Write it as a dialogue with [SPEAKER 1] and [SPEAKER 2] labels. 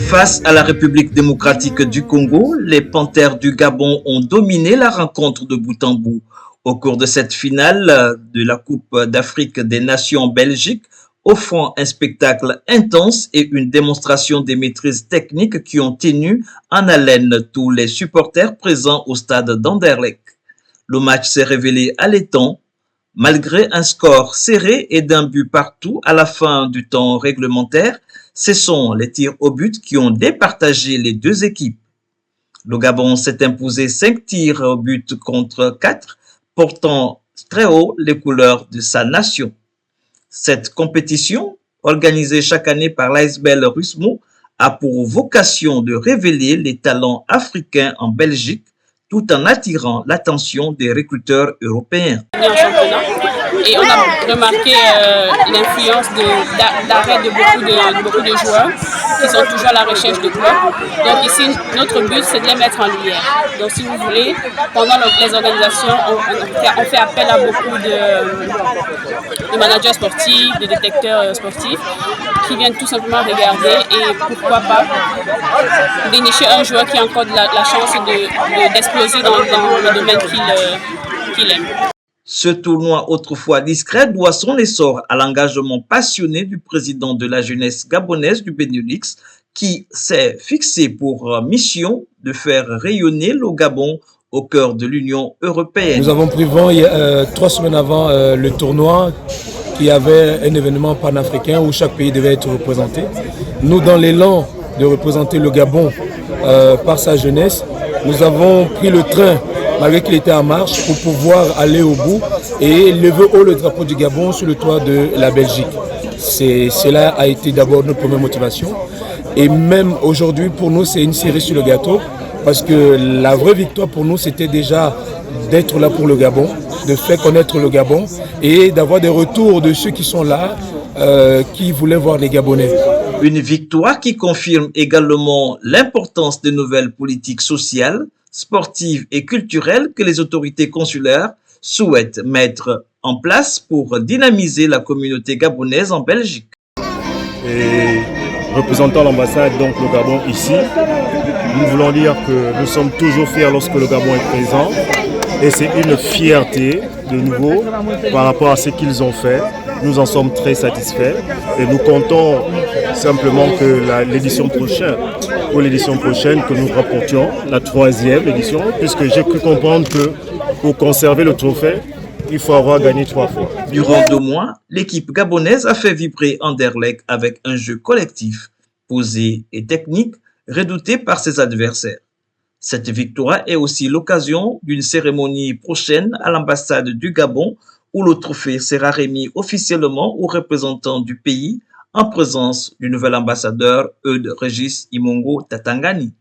[SPEAKER 1] Face à la République démocratique du Congo, les Panthères du Gabon ont dominé la rencontre de bout en bout. Au cours de cette finale de la Coupe d'Afrique des Nations en Belgique, offrant un spectacle intense et une démonstration des maîtrises techniques qui ont tenu en haleine tous les supporters présents au stade d'Anderlecht. Le match s'est révélé alléchant, malgré un score serré et d'un but partout à la fin du temps réglementaire. Ce sont les tirs au but qui ont départagé les deux équipes. Le Gabon s'est imposé 5 tirs au but contre 4, portant très haut les couleurs de sa nation. Cette compétition, organisée chaque année par l'ASBL Rusmo, a pour vocation de révéler les talents africains en Belgique tout en attirant l'attention des recruteurs européens.
[SPEAKER 2] Et on a remarqué l'influence d'arrêt de beaucoup de joueurs qui sont toujours à la recherche de clubs. Donc ici, notre but, c'est de les mettre en lumière. Donc si vous voulez, pendant les organisations, on fait appel à beaucoup de managers sportifs, de détecteurs sportifs, qui viennent tout simplement regarder et pourquoi pas dénicher un joueur qui a encore la chance d'exploser dans le domaine qu'il aime.
[SPEAKER 1] Ce tournoi autrefois discret doit son essor à l'engagement passionné du président de la jeunesse gabonaise du Benelux qui s'est fixé pour mission de faire rayonner le Gabon au cœur de l'Union européenne.
[SPEAKER 3] Nous avons pris vent 3 semaines avant le tournoi qui avait un événement panafricain où chaque pays devait être représenté. Nous, dans l'élan de représenter le Gabon par sa jeunesse, nous avons pris le train malgré qu'il était en marche, pour pouvoir aller au bout et lever haut le drapeau du Gabon sur le toit de la Belgique. Cela a été d'abord notre première motivation. Et même aujourd'hui, pour nous, c'est une cerise sur le gâteau, parce que la vraie victoire pour nous, c'était déjà d'être là pour le Gabon, de faire connaître le Gabon et d'avoir des retours de ceux qui sont là, qui voulaient voir les Gabonais.
[SPEAKER 1] Une victoire qui confirme également l'importance des nouvelles politiques sociales, sportives et culturelles que les autorités consulaires souhaitent mettre en place pour dynamiser la communauté gabonaise en Belgique.
[SPEAKER 4] Et représentant l'ambassade, donc le Gabon ici, nous voulons dire que nous sommes toujours fiers lorsque le Gabon est présent et c'est une fierté de nouveau par rapport à ce qu'ils ont fait. Nous en sommes très satisfaits et nous comptons simplement que l'édition prochaine, que nous rapportions la 3e édition, puisque j'ai cru comprendre que pour conserver le trophée, il faut avoir gagné 3 fois.
[SPEAKER 1] Durant 2 mois, l'équipe gabonaise a fait vibrer Anderlecht avec un jeu collectif, posé et technique, redouté par ses adversaires. Cette victoire est aussi l'occasion d'une cérémonie prochaine à l'ambassade du Gabon où le trophée sera remis officiellement aux représentants du pays en présence du nouvel ambassadeur Eudes Régis Imongo Tatangani.